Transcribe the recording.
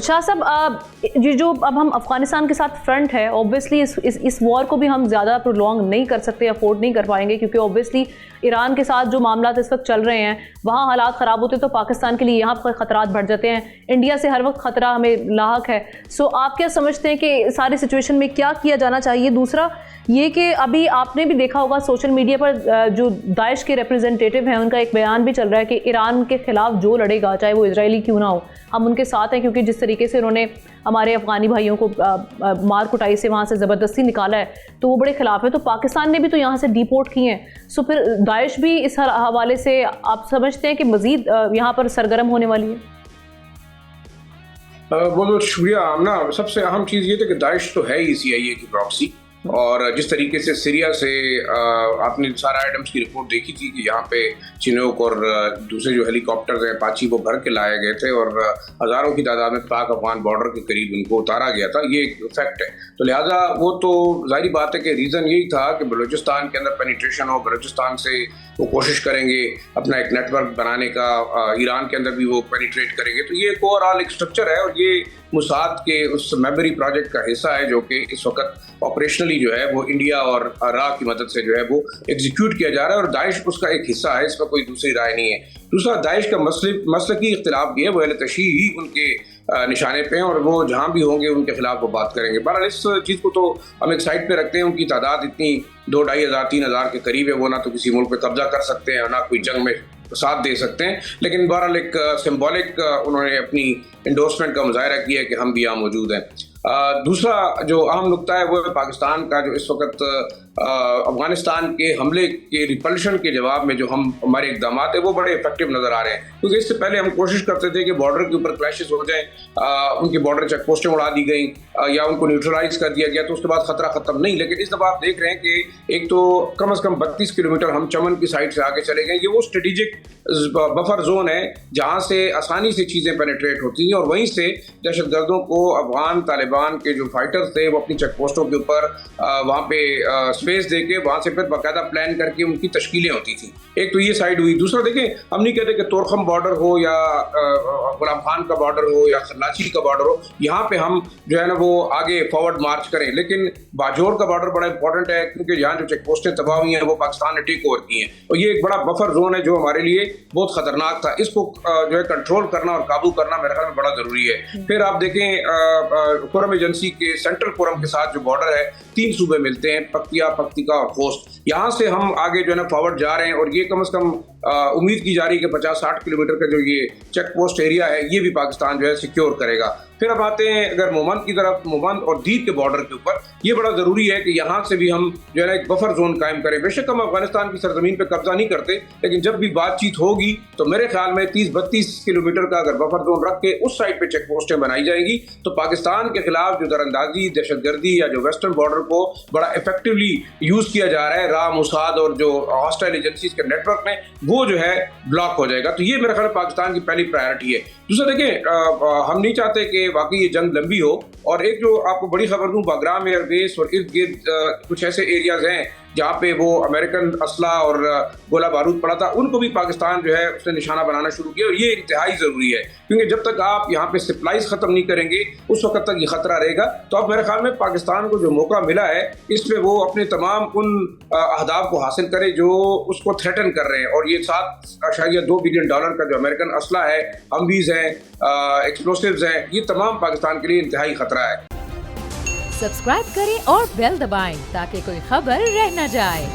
شاہ صاحب یہ جو اب ہم افغانستان کے ساتھ فرنٹ ہے، اوبویسلی اس وار کو بھی ہم زیادہ پرولونگ نہیں کر سکتے، افورڈ نہیں کر پائیں گے، کیونکہ اوبویسلی ایران کے ساتھ جو معاملات اس وقت چل رہے ہیں وہاں حالات خراب ہوتے تو پاکستان کے لیے یہاں پر خطرات بڑھ جاتے ہیں، انڈیا سے ہر وقت خطرہ ہمیں لاحق ہے. سو آپ کیا سمجھتے ہیں کہ ساری سچویشن میں کیا کیا جانا چاہیے؟ دوسرا یہ کہ ابھی آپ نے بھی دیکھا ہوگا سوشل میڈیا پر جو داعش کے ریپرزنٹیٹیو ہیں ان کا ایک بیان بھی چل رہا ہے کہ ایران کے خلاف جو لڑے گا چاہے وہ اسرائیلی کیوں نہ ہو ہم ان کے ساتھ ہیں، کیونکہ جس طریقے سے انہوں نے ہمارے افغانی بھائیوں کو مار کٹائی سے وہاں سے زبردستی نکالا ہے تو وہ بڑے خلاف ہے. تو پاکستان نے بھی تو یہاں سے ڈیپورٹ کیے ہیں، سو پھر داعش بھی اس حوالے سے آپ سمجھتے ہیں کہ مزید یہاں پر سرگرم ہونے والی ہے؟ بہت بہت شکریہ آمنہ. سب سے اہم چیز یہ تھی کہ داعش تو ہے ہی CIA کی پراکسی، اور جس طریقے سے سیریا سے آپ نے سارا آئٹمس کی رپورٹ دیکھی تھی کہ یہاں پہ چنوک اور دوسرے جو ہیلی کاپٹرز ہیں اپاچی وہ بھر کے لائے گئے تھے اور ہزاروں کی تعداد میں پاک افغان بارڈر کے قریب ان کو اتارا گیا تھا، یہ ایک فیکٹ ہے. تو لہٰذا وہ تو ظاہری بات ہے کہ ریزن یہی تھا کہ بلوچستان کے اندر پینیٹریشن ہو، بلوچستان سے وہ کوشش کریں گے اپنا ایک نیٹ ورک بنانے کا، ایران کے اندر بھی وہ پینیٹریٹ کریں گے. تو یہ ایک اوور آل ایک اسٹرکچر ہے اور یہ موساد کے اس میموری پروجیکٹ کا حصہ ہے جو کہ اس وقت آپریشنلی جو ہے وہ انڈیا اور عراق کی مدد سے جو ہے وہ ایگزیکیوٹ کیا جا رہا ہے، اور داعش اس کا ایک حصہ ہے، اس میں کوئی دوسری رائے نہیں ہے. دوسرا داعش کا مسلکی اختلاف بھی ہے، وہ اہل تشیع ہی ان کے نشانے پہ ہیں اور وہ جہاں بھی ہوں گے ان کے خلاف وہ بات کریں گے. بہرحال اس چیز کو تو ہم ایک سائڈ پہ رکھتے ہیں، ان کی تعداد اتنی 2,500-3,000 کے قریب ہے، وہ نہ تو کسی ملک پہ قبضہ کر سکتے ہیں اور نہ کوئی جنگ میں ساتھ دے سکتے ہیں، لیکن بہرحال ایک سمبولک انہوں نے اپنی انڈورسمنٹ کا مظاہرہ کیا ہے کہ ہم بھی یہاں موجود ہیں. دوسرا جو اہم نقطہ ہے وہ پاکستان کا جو اس وقت افغانستان کے حملے کے ریپلشن کے جواب میں جو ہمارے اقدامات ہیں وہ بڑے افیکٹو نظر آ رہے ہیں، کیونکہ اس سے پہلے ہم کوشش کرتے تھے کہ بارڈر کے اوپر کلیشز ہو جائیں، ان کی بارڈر چیک پوسٹیں اڑا دی گئیں یا ان کو نیوٹرلائز کر دیا گیا تو اس کے بعد خطرہ ختم نہیں. لیکن اس دفعہ آپ دیکھ رہے ہیں کہ ایک تو کم از کم 32 کلومیٹر ہم چمن کی سائڈ سے آگے چلے گئے. یہ وہ اسٹریٹجک بفر زون ہے جہاں سے آسانی سے چیزیں پینیٹریٹ ہوتی ہیں، اور وہیں سے دہشت گردوں کو افغان طالبان کے جو فائٹرز تھے وہ اپنی چیک پوسٹوں کے اوپر وہاں پہ اسپیس دے کے وہاں سے پھر باقاعدہ پلان کر کے ان کی تشکیلیں ہوتی تھیں. ایک تو یہ سائڈ ہوئی. دوسرا دیکھیں ہم نہیں کہتے کہ تورخم بارڈر ہو یا غلام خان کا بارڈر ہو یا خلاچی کا بارڈر ہو، یہاں پہ ہم جو ہے نا وہ آگے فارورڈ مارچ کریں، لیکن باجوڑ کا بارڈر بڑا امپورٹنٹ ہے کیونکہ یہاں جو چیک پوسٹیں تباہ ہوئی ہیں وہ پاکستان نے ٹیک اوور کی ہیں، اور یہ ایک بڑا بفر زون ہے جو ہمارے لیے بہت خطرناک تھا. اس کو جو ہے کنٹرول کرنا اور قابو کرنا میرے خیال میں بڑا ضروری ہے. پھر آپ دیکھیں قرم ایجنسی کے سینٹرل قرم کے ساتھ جو بارڈر ہے 3 صوبے ملتے ہیں، پکتیکا اور خوست. یہاں سے ہم آگے جو ہے نا فارورڈ جا رہے ہیں، اور یہ کم از کم امید کی جا رہی ہے کہ 50-60 کلومیٹر کا جو یہ چیک پوسٹ ایریا ہے یہ بھی پاکستان جو ہے سیکیور کرے گا. پھر اب آتے ہیں اگر مومند کی طرف، مومند اور دیپ کے بارڈر کے اوپر یہ بڑا ضروری ہے کہ یہاں سے بھی ہم جو ہے نا ایک بفر زون قائم کریں. بے شک ہم افغانستان کی سرزمین پہ قبضہ نہیں کرتے، لیکن جب بھی بات چیت ہوگی تو میرے خیال میں 30-32 کلومیٹر کا اگر بفر زون رکھ کے اس سائڈ پہ چیک پوسٹیں بنائی جائیں گی تو پاکستان کے خلاف جو دراندازی، دہشت گردی یا جو ویسٹرن بارڈر کو بڑا افیکٹولی یوز کیا جا رہا ہے را موساد اور جو ہاسٹائل ایجنسیز کے نیٹ ورک میں، وہ جو ہے بلاک ہو جائے گا. تو یہ میرے خیال میں پاکستان کی پہلی پرائرٹی ہے. دوسرا دیکھیں ہم نہیں چاہتے کہ واقعی یہ جنگ لمبی ہو، اور ایک جو آپ کو بڑی خبر دوں، باگرام ایئر بیس اور ارد گرد کچھ ایسے ایریاز ہیں جہاں پہ وہ امریکن اسلحہ اور گولہ بارود پڑا تھا، ان کو بھی پاکستان جو ہے اس نے نشانہ بنانا شروع کیا، اور یہ انتہائی ضروری ہے کیونکہ جب تک آپ یہاں پہ سپلائز ختم نہیں کریں گے اس وقت تک یہ خطرہ رہے گا. تو اب میرے خیال میں پاکستان کو جو موقع ملا ہے اس پہ وہ اپنے تمام ان اہداف کو حاصل کرے جو اس کو تھریٹن کر رہے ہیں، اور یہ $7.2 بلین کا جو امریکن اسلحہ ہے، ہمویز ہیں، ایکسپلوسیوز ہیں، یہ تمام پاکستان کے لیے انتہائی خطرہ ہے. سبسکرائب کریں اور بیل دبائیں تاکہ کوئی خبر رہ نہ جائے.